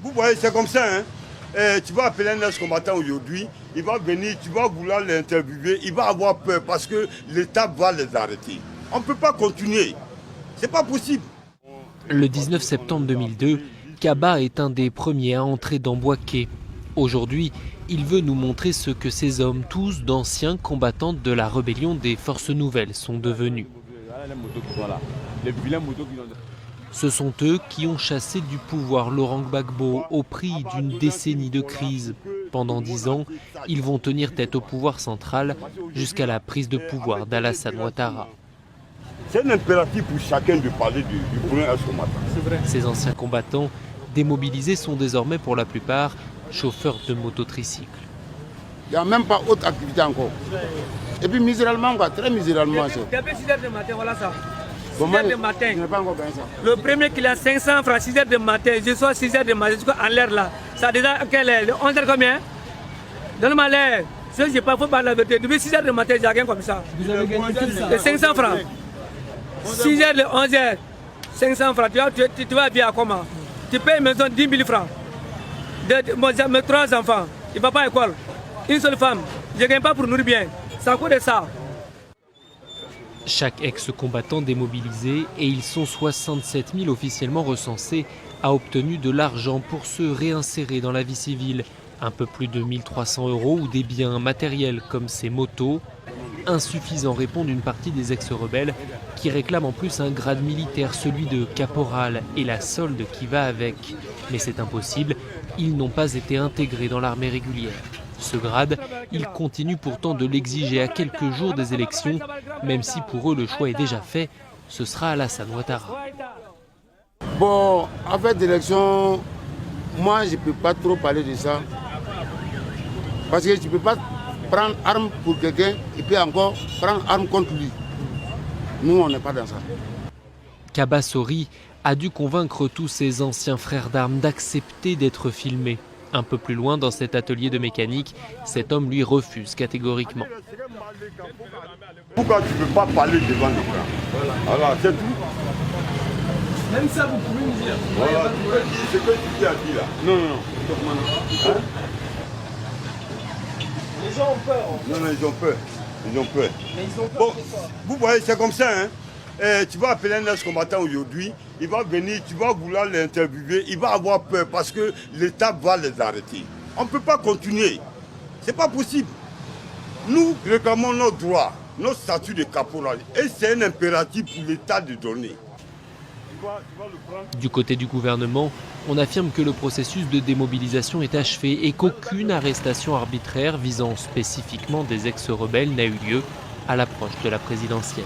Vous voyez, c'est comme ça. Hein? Tu vas appeler un ex-combattant aujourd'hui, il va venir, tu vas vouloir l'interviewer, il va avoir peur parce que l'État va les arrêter. On ne peut pas continuer. C'est pas possible. Le 19 septembre 2002, Kaba est un des premiers à entrer dans Bouaké. Aujourd'hui, il veut nous montrer ce que ces hommes, tous d'anciens combattants de la rébellion des Forces Nouvelles, sont devenus. Ce sont eux qui ont chassé du pouvoir Laurent Gbagbo au prix d'une décennie de crise. Pendant 10 ans, ils vont tenir tête au pouvoir central jusqu'à la prise de pouvoir d'Alassane Ouattara. C'est un impératif pour chacun de parler du premier ex-combattant. Ces anciens combattants, démobilisés, sont désormais pour la plupart chauffeurs de mototricycles. Il n'y a même pas autre activité encore. Et puis miséralement, très miséralement. Depuis 6 h du matin, voilà ça. 6 Comment h du matin. Je n'ai pas encore gagné ça. Le premier qui a 500 francs, 6 h du matin, je sois 6 h du matin, je suis en l'air là. Ça déjà, quelle est 11 h combien? Donne-moi l'air. Je ne sais pas, il faut parler la vérité. Depuis 6 h du matin, j'ai gagné comme ça. Vous avez gagné tout ça? 500 francs. 6 h de 11 h, 500 francs. Tu vas bien comment? Tu payes une maison 10 000 francs. Moi, j'ai mes 3 enfants. Il ne va pas à l'école. Une seule femme. Je ne gagne pas pour nourrir bien. Ça coûte de ça. Chaque ex-combattant démobilisé, et ils sont 67 000 officiellement recensés, a obtenu de l'argent pour se réinsérer dans la vie civile. Un peu plus de 1 300 € ou des biens matériels comme ces motos. Insuffisant, répondent une partie des ex-rebelles qui réclament en plus un grade militaire, celui de caporal, et la solde qui va avec. Mais c'est impossible, ils n'ont pas été intégrés dans l'armée régulière. Ce grade, ils continuent pourtant de l'exiger à quelques jours des élections, même si pour eux le choix est déjà fait, ce sera Alassane Ouattara. Bon, en fait, d'élection, moi je ne peux pas trop parler de ça. Parce que tu ne peux pas prendre arme pour quelqu'un et puis encore prendre arme contre lui. Nous, on n'est pas dans ça. Kaba Sori a dû convaincre tous ses anciens frères d'armes d'accepter d'être filmés. Un peu plus loin, dans cet atelier de mécanique, cet homme lui refuse catégoriquement. Pourquoi tu ne peux pas parler devant l'écran? Voilà, c'est tout. Même ça, vous pouvez me dire. Voilà, tu peux dire ce que tu as dit là. Non, non, non. Hein? Les gens ont peur. Non, ils ont peur. Ils ont peur. Mais ils ont peur. Bon, vous voyez, c'est comme ça. Hein? Tu vas appeler un ex-combattant aujourd'hui, il va venir, tu vas vouloir l'interviewer, il va avoir peur parce que l'État va les arrêter. On ne peut pas continuer. Ce n'est pas possible. Nous réclamons nos droits, notre statut de caporal. Et c'est un impératif pour l'État de donner. Du côté du gouvernement, on affirme que le processus de démobilisation est achevé et qu'aucune arrestation arbitraire visant spécifiquement des ex-rebelles n'a eu lieu à l'approche de la présidentielle.